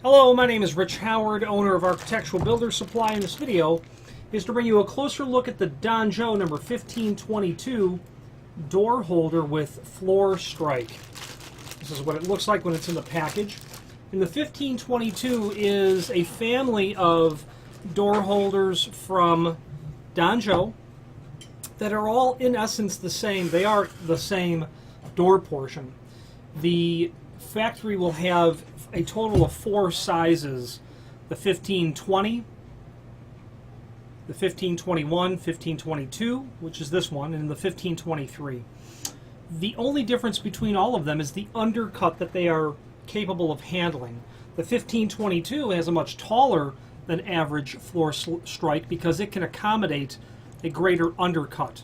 Hello, my name is Rich Howard, owner of Architectural Builder Supply, and this video is to bring you a closer look at the Donjo number 1522 door holder with floor strike. This is what it looks like when it's in the package. And the 1522 is a family of door holders from Donjo that are all in essence the same. They are the same door portion. The factory will have a total of 4 sizes: the 1520, the 1521, 1522, which is this one, and the 1523. The only difference between all of them is the undercut that they are capable of handling. The 1522 has a much taller than average floor strike because it can accommodate a greater undercut.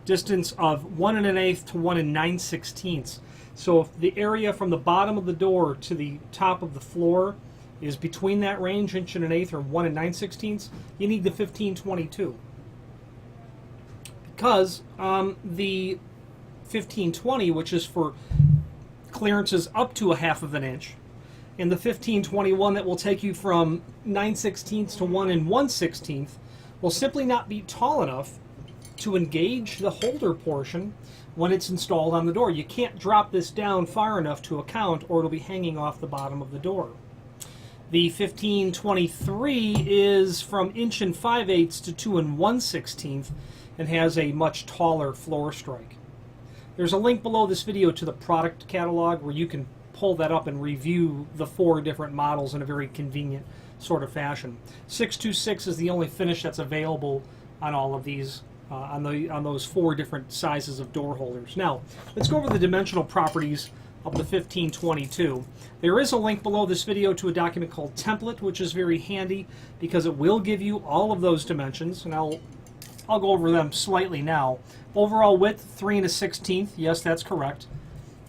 Distance of 1 1/8 to 1 9/16. So if the area from the bottom of the door to the top of the floor is between that range, 1 1/8 or 1 9/16, you need the 1522. Because the 1520, which is for clearances up to 1/2 inch, and the 1521 that will take you from 9/16 to 1 1/16 will simply not be tall enough to engage the holder portion when it's installed on the door. You can't drop this down far enough to account, or it'll be hanging off the bottom of the door. The 1523 is from 1 5/8 to 2 1/16 and has a much taller floor strike. There's a link below this video to the product catalog where you can pull that up and review the 4 different models in a very convenient sort of fashion. 626 is the only finish that's available on all of these, on those 4 different sizes of door holders. Now, let's go over the dimensional properties of the 1522. There is a link below this video to a document called Template, which is very handy because it will give you all of those dimensions, and I'll go over them slightly now. Overall width, 3 1/16. Yes, that's correct.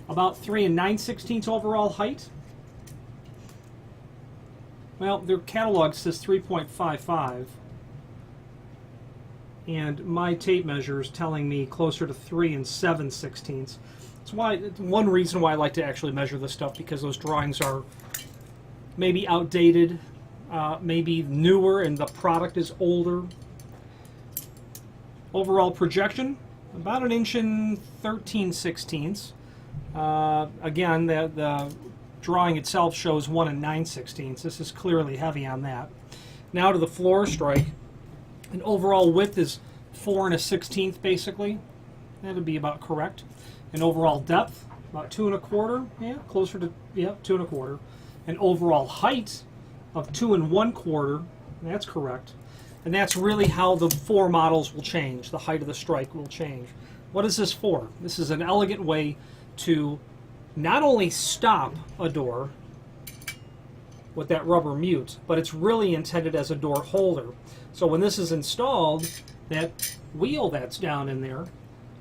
About 3 9/16 overall height. Well, their catalog says 3.55. And my tape measure is telling me closer to 3 7/16. It's one reason why I like to actually measure this stuff, because those drawings are maybe outdated, maybe newer, and the product is older. Overall projection, about 1 13/16. Again, the drawing itself shows 1 9/16. This is clearly heavy on that. Now to the floor strike. And overall width is 4 1/16 basically. That would be about correct. And overall depth, about 2 1/4. Yeah, closer to 2 1/4. And overall height of 2 1/4. That's correct. And that's really how the 4 models will change. The height of the strike will change. What is this for? This is an elegant way to not only stop a door with that rubber mute, but it's really intended as a door holder. So when this is installed, that wheel that's down in there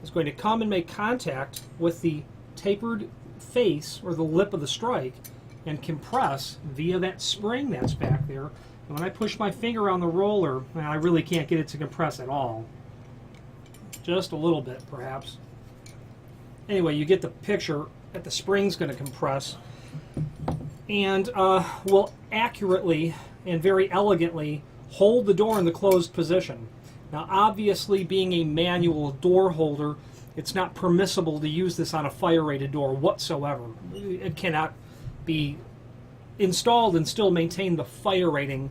is going to come and make contact with the tapered face or the lip of the strike and compress via that spring that's back there. And when I push my finger on the roller, I really can't get it to compress at all. Just a little bit, perhaps. Anyway, you get the picture that the spring's going to compress and will accurately and very elegantly hold the door in the closed position. Now, obviously, being a manual door holder, it's not permissible to use this on a fire-rated door whatsoever. It cannot be installed and still maintain the fire rating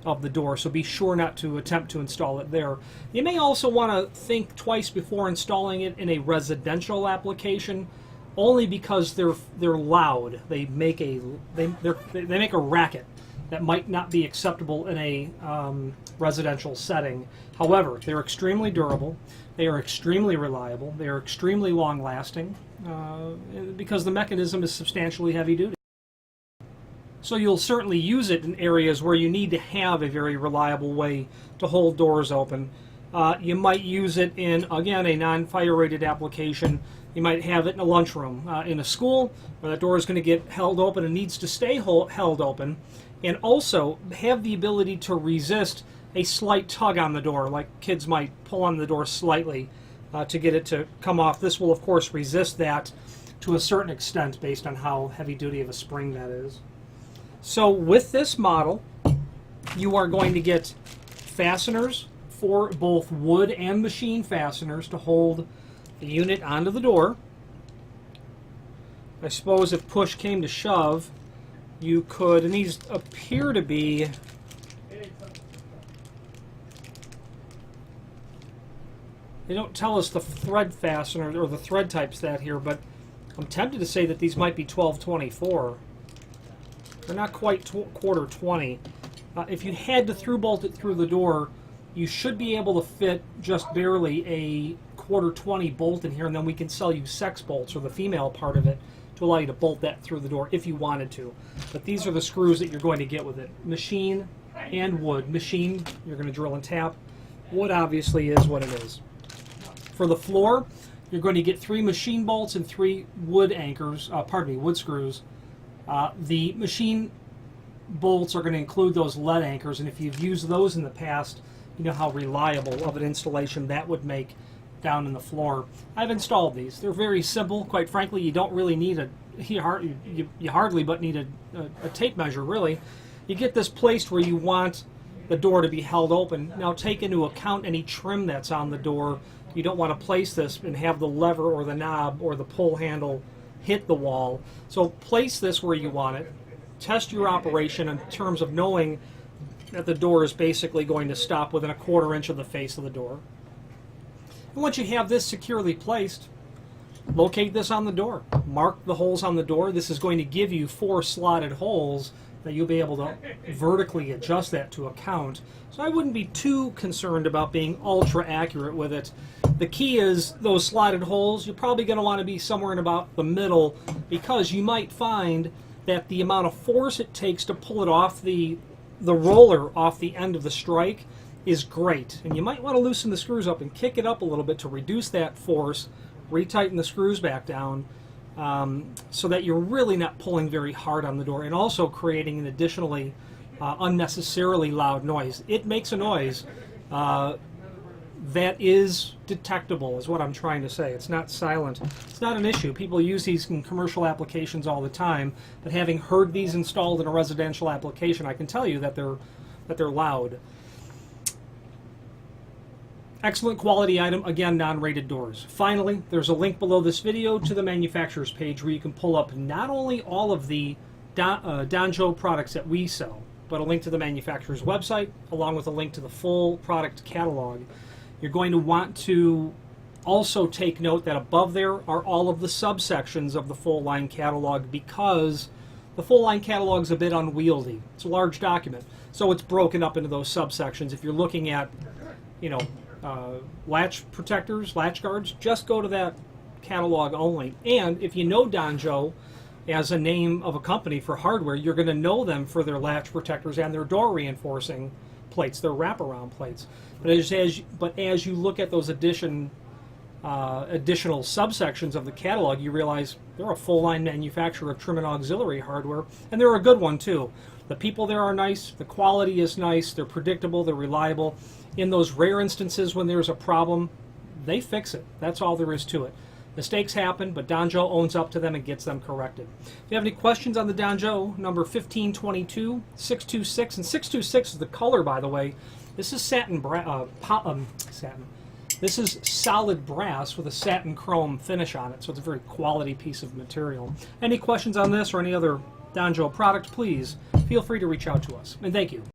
of the door, so be sure not to attempt to install it there. You may also want to think twice before installing it in a residential application, only because they're loud. They make a racket that might not be acceptable in a residential setting. However, they're extremely durable, they are extremely reliable, they are extremely long-lasting, because the mechanism is substantially heavy-duty. So you'll certainly use it in areas where you need to have a very reliable way to hold doors open. You might use it in, again, a non-fire rated application. You might have it in a lunchroom, in a school, where that door is going to get held open and needs to stay held open, and also have the ability to resist a slight tug on the door, like kids might pull on the door slightly to get it to come off. This will, of course, resist that to a certain extent based on how heavy duty of a spring that is. So with this model, you are going to get fasteners for both wood and machine fasteners to hold the unit onto the door. I suppose if push came to shove, you could, and these appear to be, they don't tell us the thread fastener or the thread type stat here, but I'm tempted to say that these might be 1224. They're not quite quarter 20. If you had to through bolt it through the door, you should be able to fit just barely a quarter 20 bolt in here, and then we can sell you sex bolts, or the female part of it, to allow you to bolt that through the door if you wanted to. But these are the screws that you're going to get with it. Machine and wood. Machine, you're going to drill and tap. Wood obviously is what it is. For the floor, you're going to get 3 machine bolts and 3 wood anchors, wood screws. The machine bolts are going to include those lead anchors, and if you've used those in the past, you know how reliable of an installation that would make down in the floor. I've installed these. They're very simple. Quite frankly, you don't really need you hardly but need a tape measure, really. You get this placed where you want the door to be held open. Now take into account any trim that's on the door. You don't want to place this and have the lever or the knob or the pull handle hit the wall. So place this where you want it. Test your operation in terms of knowing that the door is basically going to stop within a quarter inch of the face of the door. And once you have this securely placed, locate this on the door. Mark the holes on the door. This is going to give you 4 slotted holes that you'll be able to vertically adjust that to account. So I wouldn't be too concerned about being ultra accurate with it. The key is those slotted holes, you're probably going to want to be somewhere in about the middle, because you might find that the amount of force it takes to pull it off the roller off the end of the strike is great. And you might want to loosen the screws up and kick it up a little bit to reduce that force, retighten the screws back down, so that you're really not pulling very hard on the door, and also creating an additionally unnecessarily loud noise. It makes a noise that is detectable, is what I'm trying to say. It's not silent. It's not an issue. People use these in commercial applications all the time, but having heard these installed in a residential application, I can tell you that they're loud. Excellent quality item, again, non-rated doors. Finally, there's a link below this video to the manufacturer's page where you can pull up not only all of the Danjo products that we sell, but a link to the manufacturer's website, along with a link to the full product catalog. You're going to want to also take note that above there are all of the subsections of the full line catalog, because the full line catalog is a bit unwieldy. It's a large document, so it's broken up into those subsections. If you're looking at, latch protectors, latch guards, just go to that catalog only. And if you know Danjo as a name of a company for hardware, you're going to know them for their latch protectors and their door reinforcing plates, their wraparound plates. But as you look at those additional subsections of the catalog, you realize they're a full-line manufacturer of trim and auxiliary hardware, and they're a good one too. The people there are nice, the quality is nice, they're predictable, they're reliable. In those rare instances when there's a problem, they fix it. That's all there is to it. Mistakes happen, but Danjo owns up to them and gets them corrected. If you have any questions on the Danjo, number 1522, 626, and 626 is the color, by the way. This is This is solid brass with a satin chrome finish on it, so it's a very quality piece of material. Any questions on this or any other Danjo product, please feel free to reach out to us. And thank you.